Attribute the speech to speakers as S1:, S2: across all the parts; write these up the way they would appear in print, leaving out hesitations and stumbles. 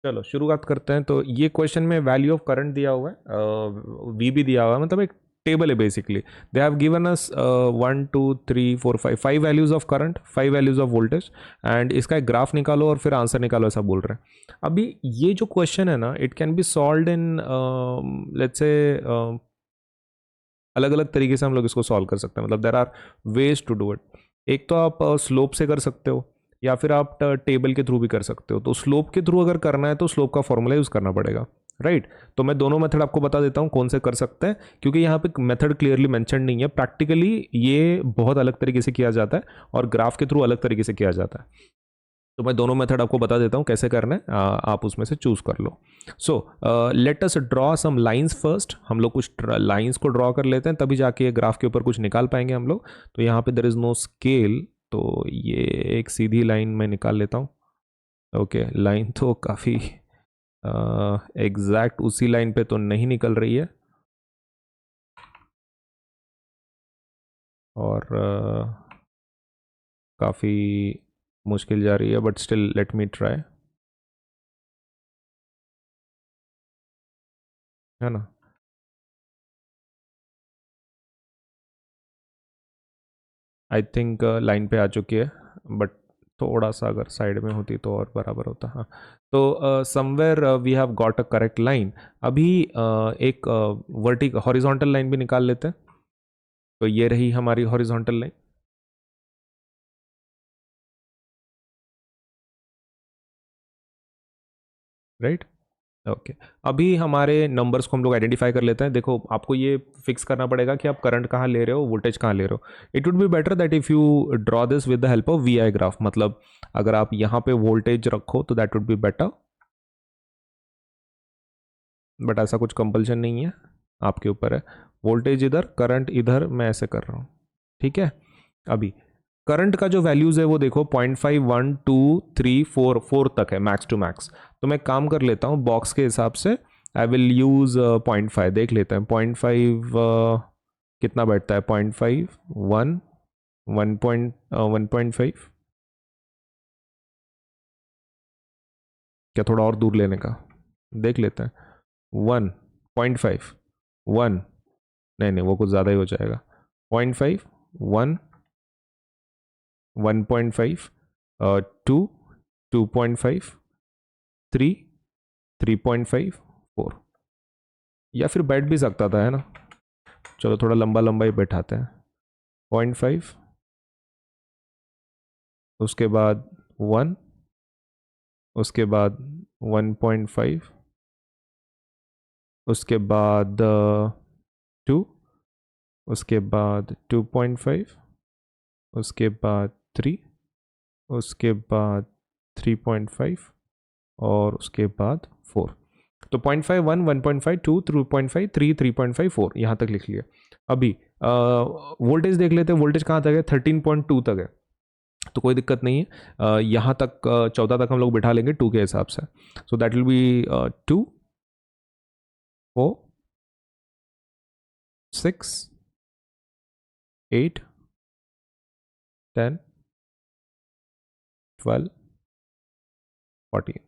S1: चलो शुरुआत करते हैं। तो ये क्वेश्चन में वैल्यू ऑफ करंट दिया हुआ है, वी भी दिया हुआ है, मतलब एक टेबल है basically. They have given us 1 2 3 4 5 values of current, 5 values of voltage, and इसका एक ग्राफ निकालो और फिर आंसर निकालो, ऐसा बोल रहे हैं। अभी ये जो क्वेश्चन है ना, it can be solve in, let's say, अलग अलग तरीके से हम लोग इसको सॉल्व कर सकते हैं, मतलब there are ways to do it. एक तो आप स्लोप से कर सकते हो, या फिर आप टेबल के थ्रू भी कर सकते हो। तो स्लोप के थ्रू अगर करना है तो स्लोप का फॉर्मूला यूज़ करना पड़ेगा, राइट। तो मैं दोनों मेथड आपको बता देता हूँ कौन से कर सकते हैं, क्योंकि यहाँ पे मेथड क्लियरली मेंशन नहीं है। प्रैक्टिकली ये बहुत अलग तरीके से किया जाता है और ग्राफ के थ्रू अलग तरीके से किया जाता है। तो मैं दोनों मेथड आपको बता देता हूँ कैसे करना है, आप उसमें से चूज कर लो। So let us draw some lines first. हम लोग कुछ लाइंस को ड्रॉ कर लेते हैं, तभी जाके ग्राफ के ऊपर कुछ निकाल पाएंगे हम लोग। तो यहाँ पे देयर इज नो स्केल, तो ये एक सीधी लाइन में निकाल लेता हूँ। ओके, लाइन तो काफ़ी एग्जैक्ट उसी लाइन पे तो नहीं निकल रही है, और काफ़ी मुश्किल जा रही है, but still let me try, है ना। आई थिंक लाइन पे आ चुकी है, बट थोड़ा सा अगर साइड में होती तो और बराबर होता। हाँ, तो somewhere we have got a correct line. अभी एक वर्टिक हॉरिजॉन्टल लाइन भी निकाल लेते हैं। तो ये रही हमारी हॉरिजॉन्टल लाइन, राइट। ओके, अभी हमारे नंबर्स को हम लोग आइडेंटिफाई कर लेते हैं। देखो, आपको ये फिक्स करना पड़ेगा कि आप करंट कहाँ ले रहे हो, वोल्टेज कहाँ ले रहे हो। It would be better that if you draw this with the help of V I graph, मतलब अगर आप यहाँ पे वोल्टेज रखो तो that would be better, but ऐसा कुछ कंपल्शन नहीं है, आपके ऊपर है। वोल्टेज इधर, करंट इधर, मैं ऐसे कर रहा हूँ, ठीक है। अभी करंट का जो वैल्यूज है वो देखो, 0.5 1 2 3 4, 4 तक है मैक्स टू मैक्स। तो मैं काम कर लेता हूँ बॉक्स के हिसाब से, आई विल यूज 0.5। देख लेते हैं 0.5 कितना बैठता है। 0.5 1 1.5, क्या थोड़ा और दूर लेने का देख लेते हैं। 1.5 1, नहीं नहीं वो कुछ ज़्यादा ही हो जाएगा। 0.5 1 1.5 2 2.5 3 3.5 4, या फिर बैठ भी सकता था, है ना। चलो थोड़ा लंबा लंबा ही बैठाते हैं। 0.5, उसके बाद 1, उसके बाद 1.5, उसके बाद 2, उसके बाद 2.5, उसके बाद 3, उसके बाद 3.5, और उसके बाद 4। तो 0.5 1 1.5 2 3.5 3 3.5 4, यहाँ तक लिख लिया। अभी वोल्टेज देख लेते हैं, वोल्टेज कहाँ तक है, 13.2 तक है। तो कोई दिक्कत नहीं है, यहाँ तक 14 तक हम लोग बिठा लेंगे 2 के हिसाब से। सो दैट विल बी 2 4 6 8 10 12 14,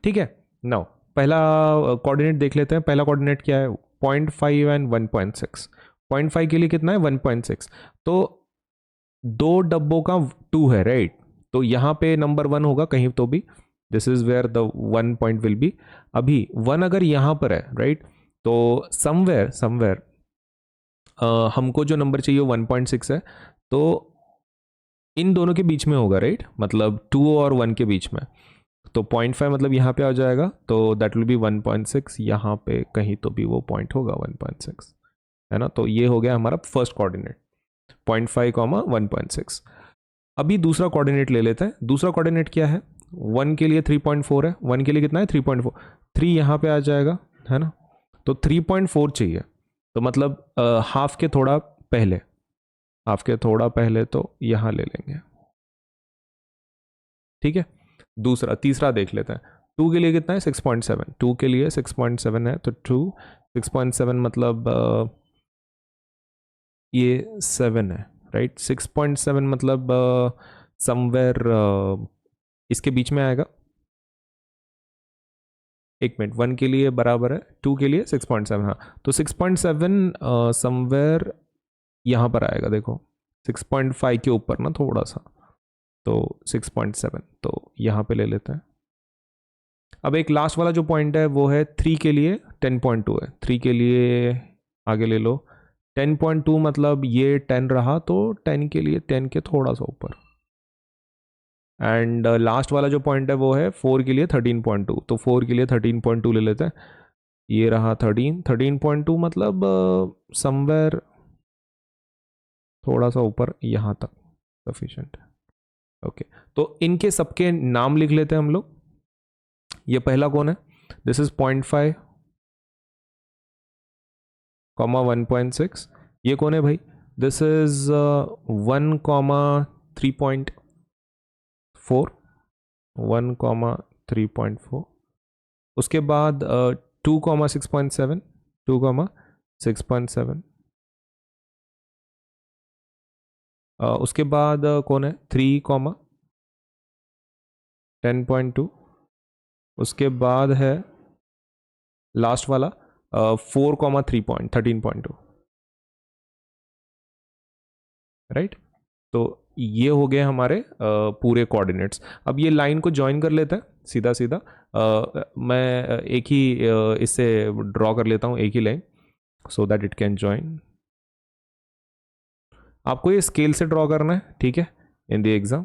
S1: ठीक है। नाउ पहला कोऑर्डिनेट देख लेते हैं। पहला कोऑर्डिनेट क्या है, 0.5 एंड 1.6। 0.5 के लिए कितना है, 1.6। तो दो डब्बों का 2 है, राइट। तो यहाँ पे नंबर 1 होगा कहीं तो भी, this is where the 1 point will be. अभी 1 अगर यहाँ पर है, राइट, तो समवेयर समवेयर हमको जो नंबर चाहिए 1.6 है, तो इन दोनों के बीच में होगा, राइट, मतलब 2 और 1 के बीच में। तो 0.5 मतलब यहाँ पे आ जाएगा, तो दैट विल बी 1.6। यहाँ पे कहीं तो भी वो पॉइंट होगा 1.6, है ना। तो ये हो गया हमारा फर्स्ट कोऑर्डिनेट, 0.5 कॉमा 1.6। अभी दूसरा कोऑर्डिनेट ले लेते हैं। दूसरा कोऑर्डिनेट क्या है, 1 के लिए 3.4 है। 1 के लिए कितना है, 3.4। 3 यहाँ पे आ जाएगा, है ना। तो 3.4 चाहिए, तो मतलब हाफ के थोड़ा पहले, हाफ के थोड़ा पहले तो यहाँ ले लेंगे, ठीक है। दूसरा तीसरा देख लेते हैं। 2 के लिए कितना है, 6.7। 2 के लिए 6.7 है, तो 2 6.7 मतलब ये 7 है, राइट। 6.7 मतलब समवेयर इसके बीच में आएगा, एक मिनट, 1 के लिए बराबर है 2 के लिए 6.7, हाँ तो 6.7 समवेयर यहाँ पर आएगा, देखो 6.5 के ऊपर ना थोड़ा सा, तो 6.7 तो यहाँ पे ले लेते हैं। अब एक लास्ट वाला जो पॉइंट है वो है 3 के लिए 10.2 है, 3 के लिए आगे ले लो 10.2, मतलब ये 10 रहा तो 10 के लिए 10 के थोड़ा सा ऊपर, एंड लास्ट वाला जो पॉइंट है वो है 4 के लिए 13.2, तो 4 के लिए 13.2 ले लेते हैं। ये रहा 13.2 मतलब समवेयर थोड़ा सा ऊपर यहाँ तक सफिशिएंट है। ओके, तो इनके सबके नाम लिख लेते हैं हम लोग। ये पहला कौन है, दिस इज 0.5 कॉमा 1.6। ये कौन है भाई, दिस इज 1 कॉमा 3.4, 1 कॉमा 3.4। उसके बाद 2 कॉमा 6.7, 2 कॉमा 6.7। उसके बाद कौन है 3 कॉमा 10.2। उसके बाद है लास्ट वाला 4 कॉमा 13.2, राइट। तो ये हो गए हमारे पूरे कोऑर्डिनेट्स। अब ये लाइन को ज्वाइन कर लेते हैं सीधा सीधा। मैं एक ही इससे ड्रॉ कर लेता हूँ एक ही line, so that it can join. आपको ये स्केल से ड्रॉ करना है, ठीक है, इन द एग्जाम।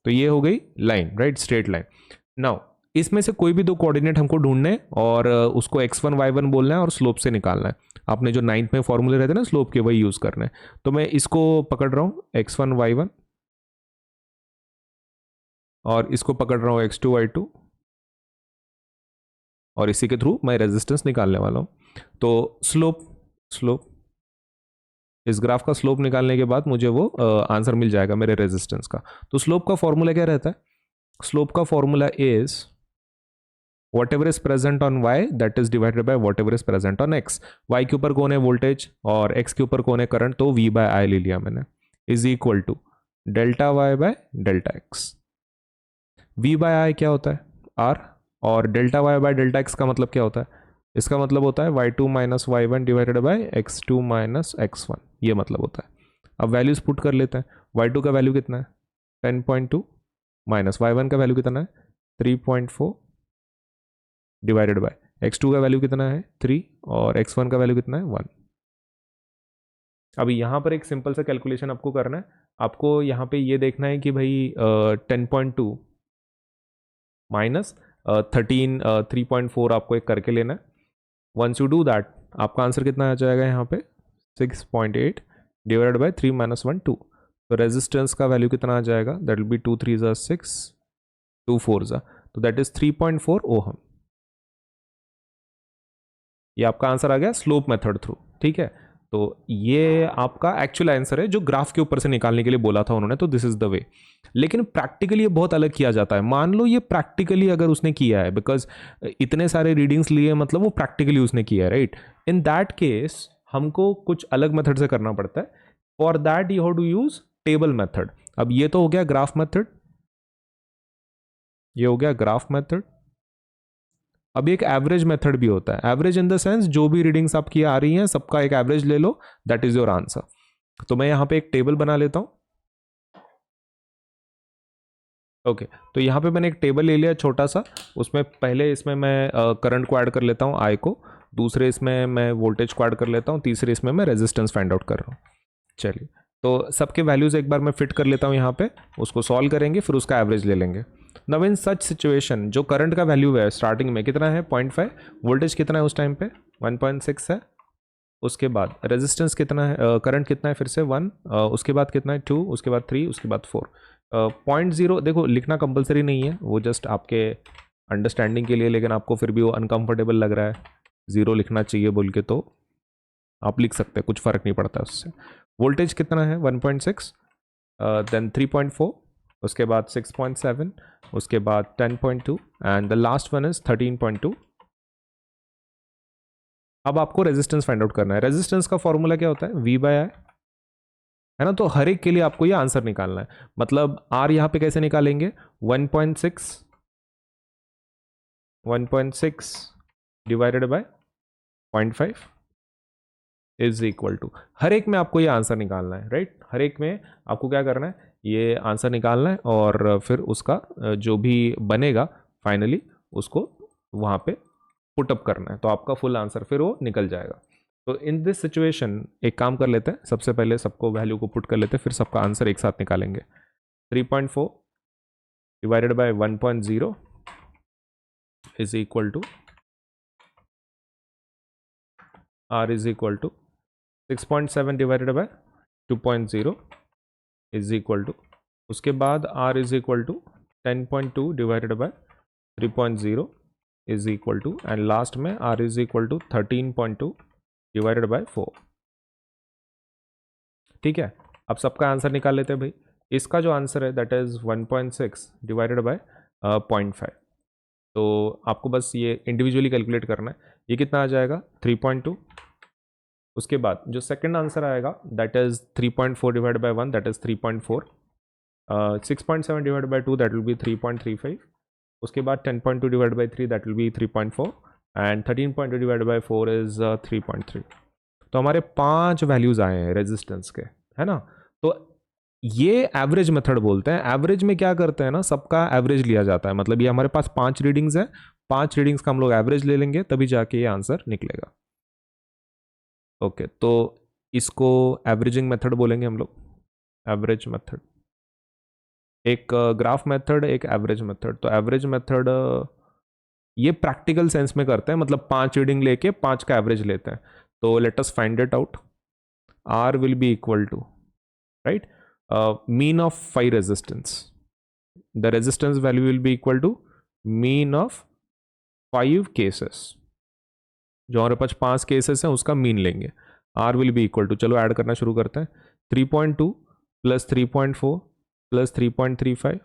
S1: तो ये हो गई line, right, straight line. Now इसमें से कोई भी दो कोऑर्डिनेट हमको ढूंढने हैं और उसको x1 y1 बोलना है और स्लोप से निकालना है। आपने जो 9th में फॉर्मूले रहते हैं ना स्लोप के, वही यूज करना है। तो मैं इसको पकड़ रहा हूँ x1 y1 और इसको पकड़ रहा हूँ x2 y2 और इसी के थ्रू मैं रेजिस्टेंस निकालने वाला हूँ। तो स्लोप इस ग्राफ का स्लोप निकालने के बाद मुझे वो आंसर मिल जाएगा मेरे रेजिस्टेंस का। तो स्लोप का फॉर्मूला क्या रहता है, स्लोप का formula is whatever is present on y that is divided by whatever is present on x। y के ऊपर कौन है वोल्टेज और x के ऊपर कौन है करंट, तो v बाय आई ले लिया मैंने, is equal to delta y by delta x। v by I क्या होता है r, और delta y by delta x का मतलब क्या होता है, इसका मतलब होता है y2 minus y1 divided by x2 minus x1, ये मतलब होता है। अब वैल्यूज पुट कर लेते हैं। y2 का वैल्यू कितना है 10.2 माइनस y1 का वैल्यू कितना है 3.4 डिवाइडेड बाय x2 का वैल्यू कितना है 3 और x1 का वैल्यू कितना है 1। अभी यहाँ पर एक सिंपल सा कैलकुलेशन आपको करना है। आपको यहाँ पे ये देखना है कि भाई 10.2 माइनस 3.4 आपको एक करके लेना है। वंस यू डू दैट आपका आंसर कितना आ जाएगा यहाँ पे 6.8 डिवाइडेड बाय 3 माइनस 1 2। तो रेजिस्टेंस का वैल्यू कितना आ जाएगा, दैट विल बी 2 3 ज़ा 6 2 4 ज़ा, तो दैट इज 3.4 ओहम। ये आपका आंसर आ गया स्लोप मेथड थ्रू, ठीक है। तो ये आपका एक्चुअल आंसर है जो ग्राफ के ऊपर से निकालने के लिए बोला था उन्होंने, तो दिस इज द वे। लेकिन प्रैक्टिकली ये बहुत अलग किया जाता है। मान लो ये प्रैक्टिकली अगर उसने किया है, बिकॉज इतने सारे रीडिंग्स लिए मतलब वो प्रैक्टिकली उसने किया है, राइट। इन दैट केस हमको कुछ अलग मेथड से करना पड़ता है। For that you have to use table method. अब ये तो हो गया ग्राफ मेथड, ये हो गया ग्राफ मेथड। अब एक एवरेज मेथड भी होता है। एवरेज इन द सेंस जो भी रीडिंग्स आपकी आ रही हैं सबका एक एवरेज ले लो, दैट इज योर आंसर। तो मैं यहाँ पे एक टेबल बना लेता हूँ। ओके, तो यहाँ पे मैंने एक टेबल ले लिया छोटा सा। उसमें पहले इसमें मैं करंट को ऐड कर लेता हूँ आई को, दूसरे इसमें मैं वोल्टेज को ऐड कर लेता हूँ, तीसरे इसमें मैं रेजिस्टेंस फाइंड आउट कर रहा हूँ। चलिए, तो सबके वैल्यूज एक बार मैं फिट कर लेता हूँ यहाँ पे, उसको सॉल्व करेंगे फिर उसका एवरेज ले लेंगे। नव इन सच सिचुएशन जो करंट का वैल्यू है स्टार्टिंग में कितना है 0.5, वोल्टेज कितना है उस टाइम पे 1.6 है, उसके बाद रेजिस्टेंस कितना है, करंट कितना है फिर से 1, उसके बाद कितना है 2, उसके बाद 3, उसके बाद 4। 0.0 देखो लिखना कंपलसरी नहीं है, वो जस्ट आपके अंडरस्टैंडिंग के लिए, लेकिन आपको फिर भी वो अनकंफर्टेबल लग रहा है 0 लिखना चाहिए बोल के, तो आप लिख सकते हैं, कुछ फ़र्क नहीं पड़ता उससे। वोल्टेज कितना है 1.6, देन 3.4, उसके बाद 6.7, उसके बाद 10.2 and the last one is 13.2। अब आपको रेजिस्टेंस फाइंड आउट करना है। रेजिस्टेंस का फॉर्मूला क्या होता है V बाय आई, है ना। तो हर एक के लिए आपको ये आंसर निकालना है। मतलब R यहाँ पे कैसे निकालेंगे 1.6 1.6 divided by 0.5 is equal to, हर एक में आपको ये आंसर निकालना है, राइट। हर एक में आपको क्या करना है, ये आंसर निकालना है और फिर उसका जो भी बनेगा फाइनली उसको वहाँ पे पुट अप करना है, तो आपका फुल आंसर फिर वो निकल जाएगा। तो इन दिस सिचुएशन एक काम कर लेते हैं, सबसे पहले सबको वैल्यू को पुट कर लेते हैं, फिर सबका आंसर एक साथ निकालेंगे। 3.4 divided by 1.0 is equal to r is equal to 6.7 divided by 2.0 is equal to, उसके बाद r is equal to 10.2 divided by 3.0 is equal to, and last में r is equal to 13.2 divided by 4। ठीक है, अब सबका answer निकाल लेते हैं भाई। इसका जो आंसर है दैट इज 1.6 डिवाइडेड बाय 0.5। तो आपको बस ये इंडिविजुअली कैलकुलेट करना है, ये कितना आ जाएगा 3.2। उसके बाद जो सेकंड आंसर आएगा that is 3.4 divide by 1 that is 3.4, 6.7 divide by 2 that will be 3.35, उसके बाद 10.2 divide by 3 that will be 3.4 and 13.2 divide by 4 is 3.3। तो हमारे 5 वैल्यूज आए हैं रेजिस्टेंस के, है ना। तो ये एवरेज मेथड बोलते हैं। एवरेज में क्या करते हैं ना, सबका एवरेज लिया जाता है, मतलब ये हमारे पास 5 रीडिंग्स है, 5 रीडिंग्स का हम लोग एवरेज ले लेंगे तभी जाके ये आंसर निकलेगा। ओके, तो इसको एवरेजिंग मेथड बोलेंगे हम लोग, एवरेज मेथड। एक ग्राफ मेथड, एक एवरेज मेथड। तो एवरेज मेथड ये प्रैक्टिकल सेंस में करते हैं, मतलब 5 रीडिंग लेके 5 का एवरेज लेते हैं। तो let us find it out. R will be equal to, right, mean of 5 resistance. The resistance value will be equal to mean of 5 cases. जो हमारे पास 5 केसेस हैं उसका मीन लेंगे। R will be equal to, चलो add करना शुरू करते हैं। 3.2 plus 3.4 plus 3.35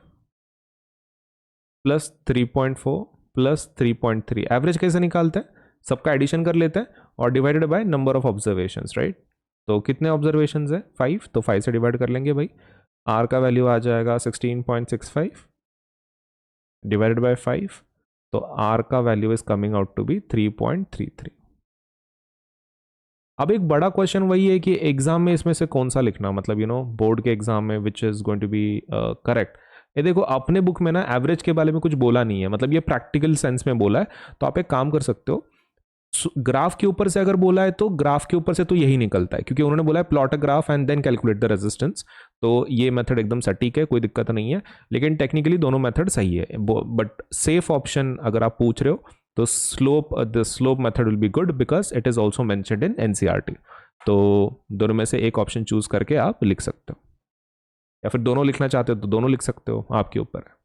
S1: plus 3.4 plus 3.3। Average कैसे निकालते हैं, सबका एडिशन कर लेते हैं और divided by number of observations, right. तो कितने ऑब्जर्वेशंस है 5, तो 5 से डिवाइड कर लेंगे भाई। R का वैल्यू आ जाएगा 16.65 डिवाइडेड बाय 5, तो R का value is coming out to be 3.33। अब एक बड़ा क्वेश्चन वही है कि एग्जाम में इसमें से कौन सा लिखना, मतलब यू नो बोर्ड के एग्जाम में which is going to be correct. ये देखो अपने बुक में ना एवरेज के बारे में कुछ बोला नहीं है, मतलब ये प्रैक्टिकल सेंस में बोला है। तो आप एक काम कर सकते हो, ग्राफ के ऊपर से अगर बोला है तो ग्राफ के ऊपर से तो यही निकलता है, क्योंकि उन्होंने बोला है plot a graph and then calculate the resistance. तो ये मेथड एकदम सटीक है, कोई दिक्कत नहीं है। लेकिन टेक्निकली दोनों मेथड सही है, बट सेफ ऑप्शन अगर आप पूछ रहे हो तो the slope method will be good because it is also mentioned in NCERT. तो दोनों में से एक ऑप्शन चूज करके आप लिख सकते हो, या फिर दोनों लिखना चाहते हो तो दोनों लिख सकते हो, आपके ऊपर है।